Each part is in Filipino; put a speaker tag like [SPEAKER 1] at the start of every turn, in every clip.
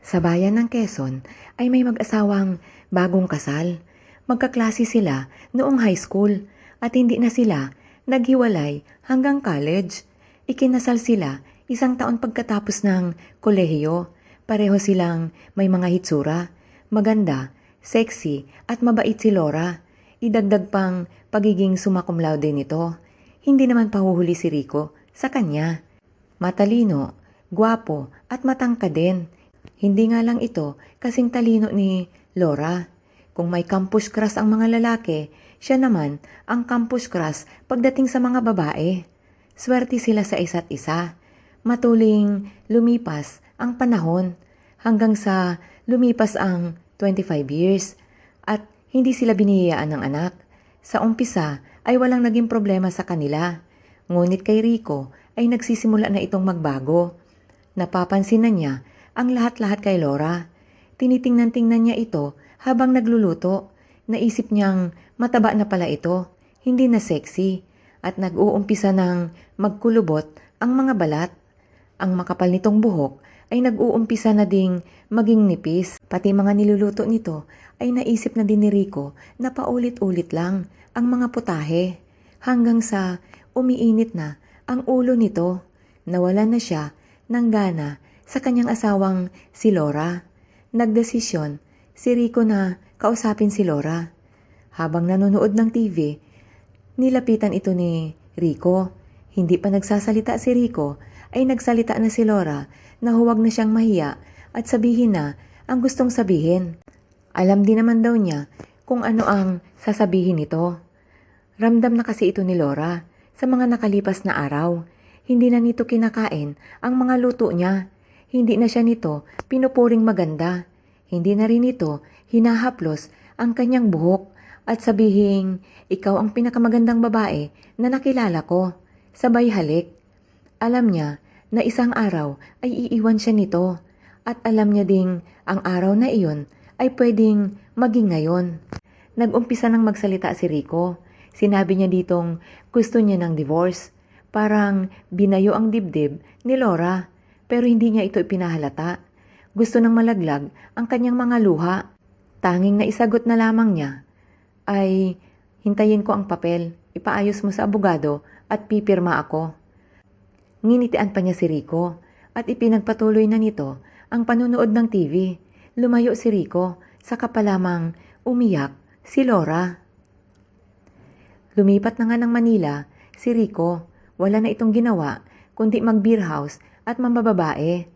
[SPEAKER 1] Sa bayan ng Quezon ay may mag-asawang bagong kasal. Magkaklase sila noong high school at hindi na sila naghiwalay hanggang college. Ikinasal sila 1 taon pagkatapos ng kolehiyo. Pareho silang may mga hitsura, maganda, sexy at mabait si Laura. Idagdag pang pagiging summa cum laude nito. Hindi naman pahuhuli si Rico sa kanya. Matalino, gwapo at matangkad din. Hindi nga lang ito kasing talino ni Laura. Kung may campus crush ang mga lalaki, siya naman ang campus crush pagdating sa mga babae. Swerte sila sa isa't isa. Matuling lumipas ang panahon hanggang sa lumipas ang 25 years at hindi sila biniyayaan ng anak. Sa umpisa ay walang naging problema sa kanila. Ngunit kay Rico ay nagsisimula na itong magbago. Napapansin na niya ang lahat-lahat kay Laura. Tinitingnan-tingnan niya ito habang nagluluto. Naisip niyang mataba na pala ito, hindi na sexy, at nag-uumpisa ng magkulubot ang mga balat. Ang makapal nitong buhok ay nag-uumpisa na ding maging nipis. Pati mga niluluto nito ay naisip na din ni Rico na paulit-ulit lang ang mga putahe. Hanggang sa umiinit na ang ulo nito. Nawalan na siya ng gana sa kanyang asawang si Laura. Nagdesisyon si Rico na kausapin si Laura. Habang nanonood ng TV, nilapitan ito ni Rico. Hindi pa nagsasalita si Rico, ay nagsalita na si Laura na huwag na siyang mahiya at sabihin na ang gustong sabihin. Alam din naman daw niya kung ano ang sasabihin nito. Ramdam na kasi ito ni Laura sa mga nakalipas na araw. Hindi na nito kinakain ang mga luto niya. Hindi na siya nito pinupuring maganda. Hindi na rin ito hinahaplos ang kanyang buhok at sabihing, ikaw ang pinakamagandang babae na nakilala ko. Sabay halik. Alam niya na isang araw ay iiwan siya nito at alam niya ding ang araw na iyon ay pwedeng maging ngayon. Nag-umpisa nang magsalita si Rico. Sinabi niya ditong gusto niya ng divorce. Parang binayo ang dibdib ni Laura pero hindi niya ito ipinahalata. Gusto nang malaglag ang kanyang mga luha. Tanging naisagot na lamang niya ay hintayin ko ang papel, ipaayos mo sa abogado at pipirma ako. Nginitian pa niya si Rico at ipinagpatuloy na nito ang panunood ng TV. Lumayo si Rico, saka pa lamang umiyak si Laura. Lumipat na nga ng Manila si Rico. Wala na itong ginawa kundi mag-beer house at mambababae.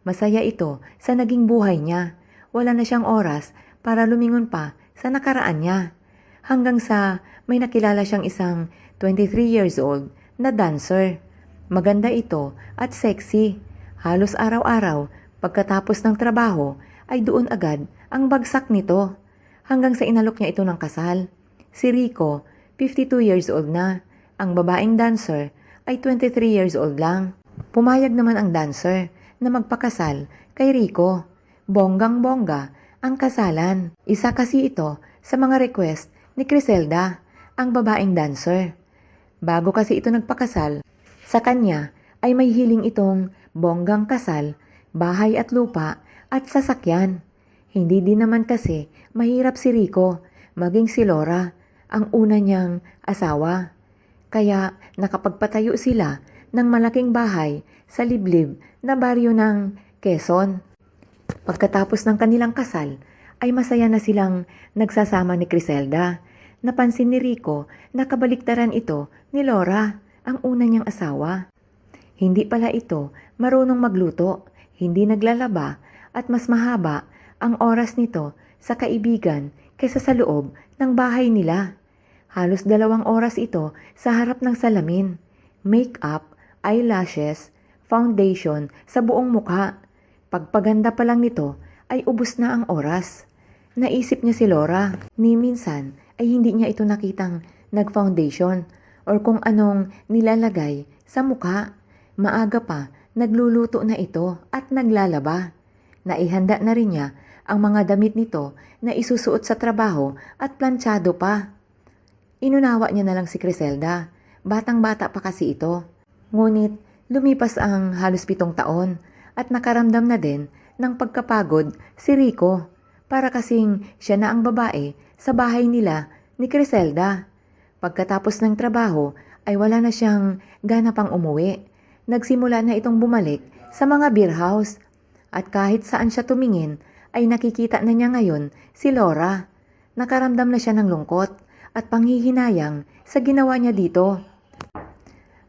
[SPEAKER 1] Masaya ito sa naging buhay niya. Wala na siyang oras para lumingon pa sa nakaraan niya. Hanggang sa may nakilala siyang isang 23 years old na dancer. Maganda ito at sexy. Halos araw-araw pagkatapos ng trabaho ay doon agad ang bagsak nito. Hanggang sa inalok niya ito ng kasal. Si Rico, 52 years old na. Ang babaeng dancer ay 23 years old lang. Pumayag naman ang dancer na magpakasal kay Rico. Bonggang-bongga ang kasalan. Isa kasi ito sa mga request ni Criselda, ang babaeng dancer. Bago kasi ito nagpakasal, sa kanya ay may hiling itong bonggang kasal, bahay at lupa at sasakyan. Hindi din naman kasi mahirap si Rico, maging si Laura, ang una niyang asawa. Kaya nakapagpatayo sila ng malaking bahay sa liblib na baryo ng Quezon. Pagkatapos ng kanilang kasal, ay masaya na silang nagsasama ni Criselda. Napansin ni Rico na kabaliktaran ito ni Laura, ang una niyang asawa. Hindi pala ito marunong magluto, hindi naglalaba at mas mahaba ang oras nito sa kaibigan kaysa sa loob ng bahay nila. Halos 2 oras ito sa harap ng salamin, make-up, eyelashes, foundation sa buong mukha. Pagpaganda pa lang nito ay ubos na ang oras. Naisip niya si Laura, ni minsan ay hindi niya ito nakitang nag-foundation or kung anong nilalagay sa mukha. Maaga pa, nagluluto na ito at naglalaba. Naihanda na rin niya ang mga damit nito na isusuot sa trabaho at planchado pa. Inunawa niya na lang si Criselda. Batang-bata pa kasi ito. Ngunit lumipas ang halos 7 taon at nakaramdam na din ng pagkapagod si Rico para kasing siya na ang babae sa bahay nila ni Criselda. Pagkatapos ng trabaho ay wala na siyang gana pang umuwi. Nagsimula na itong bumalik sa mga beer house at kahit saan siya tumingin ay nakikita na niya ngayon si Laura. Nakaramdam na siya ng lungkot at panghihinayang sa ginawa niya dito.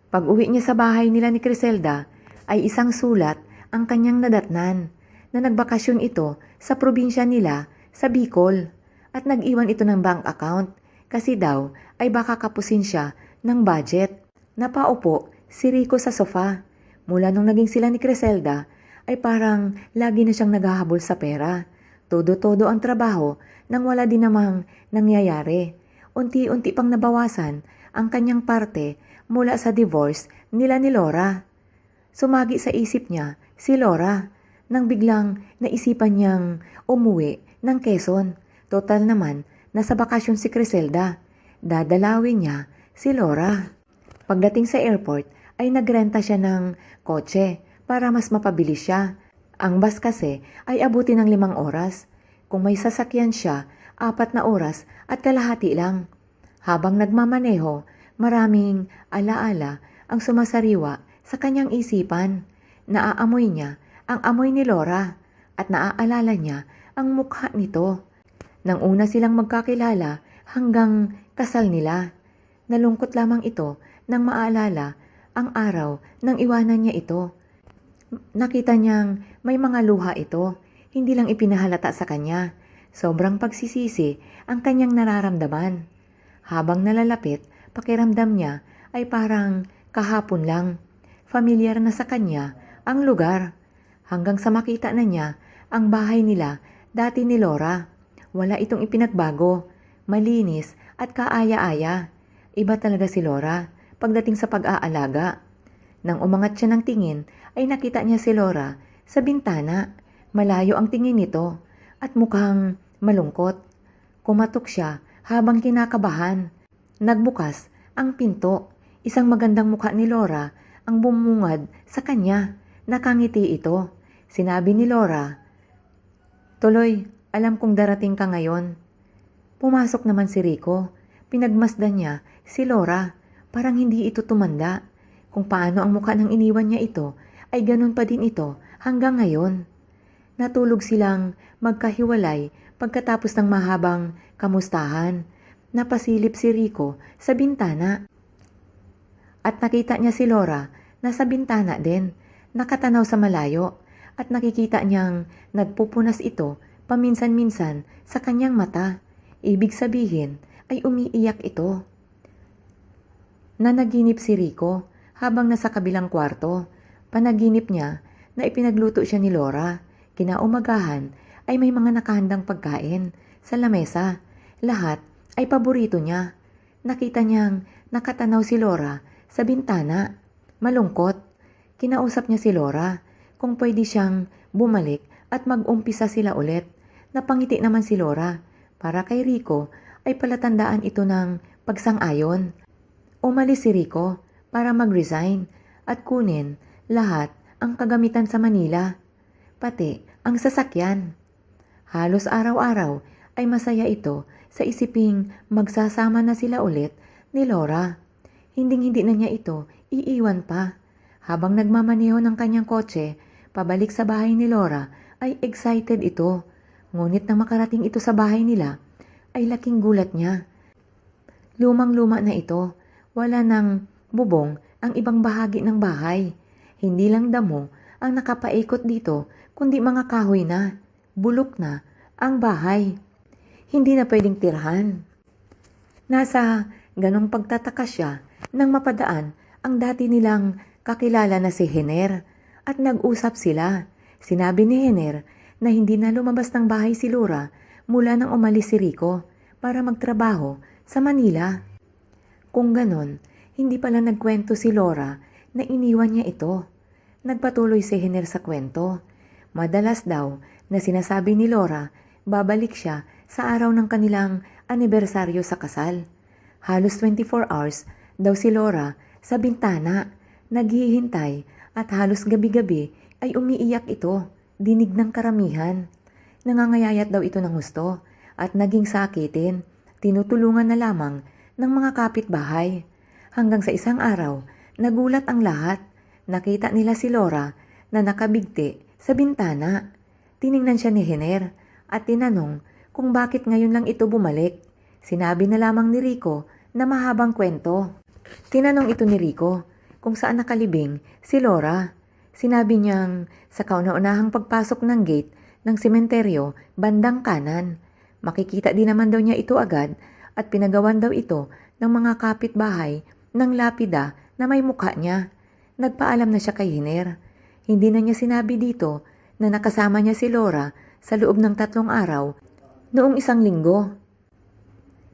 [SPEAKER 1] Pag-uwi niya sa bahay nila ni Criselda ay isang sulat ang kanyang nadatnan na nagbakasyon ito sa probinsya nila sa Bicol at nag-iwan ito ng bank account kasi daw ay baka kapusin siya ng budget. Napaupo si Rico sa sofa. Mula nung naging sila ni Criselda ay parang lagi na siyang naghahabol sa pera. Todo-todo ang trabaho nang wala din namang nangyayari. Unti-unti pang nabawasan ang kanyang parte mula sa divorce nila ni Laura. Sumagi sa isip niya si Laura nang biglang naisipan niyang umuwi ng Quezon. Total naman, nasa bakasyon si Criselda. Dadalawin niya si Laura. Pagdating sa airport ay nagrenta siya ng kotse para mas mapabilis siya. Ang bus kasi ay abuti ng 5 oras. Kung may sasakyan siya, 4 na oras at kalahati lang. Habang nagmamaneho, maraming alaala ang sumasariwa sa kanyang isipan. Naaamoy niya ang amoy ni Laura at naaalala niya ang mukha nito. Nang una silang magkakilala hanggang kasal nila. Nalungkot lamang ito nang maalala ang araw nang iwanan niya ito. Nakita niyang may mga luha ito, hindi lang ipinahalata sa kanya. Sobrang pagsisisi ang kanyang nararamdaman. Habang nalalapit, pakiramdam niya ay parang kahapon lang. Familiar na sa kanya ang lugar. Hanggang sa makita na niya ang bahay nila dati ni Laura. Wala itong ipinagbago. Malinis at kaaya-aya. Iba talaga si Laura pagdating sa pag-aalaga. Nang umangat siya ng tingin ay nakita niya si Laura sa bintana. Malayo ang tingin nito at mukhang malungkot. Kumatok siya habang kinakabahan. Nagbukas ang pinto. Isang magandang mukha ni Laura ang bumungad sa kanya. Nakangiti ito. Sinabi ni Laura, "Tuloy, alam kong darating ka ngayon." Pumasok naman si Rico. Pinagmasdan niya si Laura. Parang hindi ito tumanda. Kung paano ang mukha ng iniwan niya ito, ay ganun pa din ito hanggang ngayon. Natulog silang magkahiwalay pagkatapos ng mahabang kamustahan. Napasilip si Rico sa bintana. At nakita niya si Laura na sa bintana din, nakatanaw sa malayo at nakikita niyang nagpupunas ito paminsan-minsan sa kanyang mata. Ibig sabihin ay umiiyak ito. Nanaginip si Rico habang nasa kabilang kwarto. Panaginip niya na ipinagluto siya ni Laura. Kinaumagahan ay may mga nakahandang pagkain sa lamesa. Lahat ay paborito niya. Nakita niyang nakatanaw si Laura sa bintana. Malungkot. Kinausap niya si Laura kung pwede siyang bumalik at mag-umpisa sila ulit. Napangiti naman si Laura. Para kay Rico ay palatandaan ito ng pagsang-ayon. Umalis si Rico para mag-resign at kunin lahat ang kagamitan sa Manila. Pati ang sasakyan. Halos araw-araw ay masaya ito sa isiping magsasama na sila ulit ni Laura. Hinding-hindi na niya ito iiwan pa. Habang nagmamaneho ng kanyang kotse, pabalik sa bahay ni Laura, ay excited ito. Ngunit nang makarating ito sa bahay nila, ay laking gulat niya. Lumang-luma na ito. Wala nang bubong ang ibang bahagi ng bahay. Hindi lang damo ang nakapaikot dito, kundi mga kahoy na. Bulok na ang bahay. Hindi na pwedeng tirhan. Nasa ganong pagtataka siya nang mapadaan ang dati nilang kakilala na si Hener at nag-usap sila. Sinabi ni Hener na hindi na lumabas ng bahay si Laura mula nang umalis si Rico para magtrabaho sa Manila. Kung ganon, hindi pala nagkwento si Laura na iniwan niya ito. Nagpatuloy si Hener sa kwento. Madalas daw na sinasabi ni Laura, babalik siya sa araw ng kanilang anibersaryo sa kasal. Halos 24 hours daw si Laura sa bintana, naghihintay at halos gabi-gabi ay umiiyak ito. dinig ng karamihan. Nangangayayat daw ito ng husto at naging sakitin. Tinutulungan na lamang ng mga kapitbahay. Hanggang sa isang araw, nagulat ang lahat. Nakita nila si Laura na nakabigti sa bintana. Tiningnan siya ni Hiner at tinanong kung bakit ngayon lang ito bumalik. Sinabi na lamang ni Rico na mahabang kwento. Tinanong ito ni Rico kung saan nakalibing si Laura. Sinabi niyang sa kauna-unahang pagpasok ng gate ng sementeryo bandang kanan. Makikita din naman daw niya ito agad at pinagawan daw ito ng mga kapitbahay ng lapida na may mukha niya. Nagpaalam na siya kay Hiner. Hindi na niya sinabi dito na nakasama niya si Laura sa loob ng 3 araw noong 1 linggo.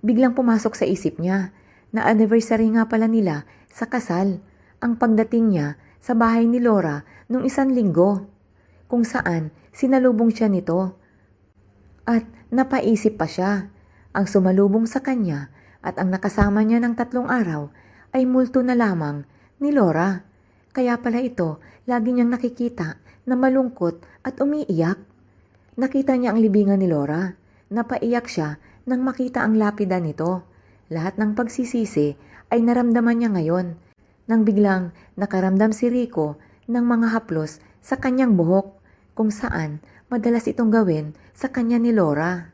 [SPEAKER 1] Biglang pumasok sa isip niya na anniversary nga pala nila sa kasal ang pagdating niya sa bahay ni Laura noong 1 linggo, kung saan sinalubong siya nito. At napaisip pa siya, ang sumalubong sa kanya at ang nakasama niya ng 3 araw ay multo na lamang ni Laura. Kaya pala ito lagi niyang nakikita na malungkot at umiiyak. Nakita niya ang libingan ni Laura. Napaiyak siya nang makita ang lapida nito. Lahat ng pagsisisi ay naramdaman niya ngayon nang biglang nakaramdam si Rico ng mga haplos sa kanyang buhok kung saan madalas itong gawin sa kanya ni Laura.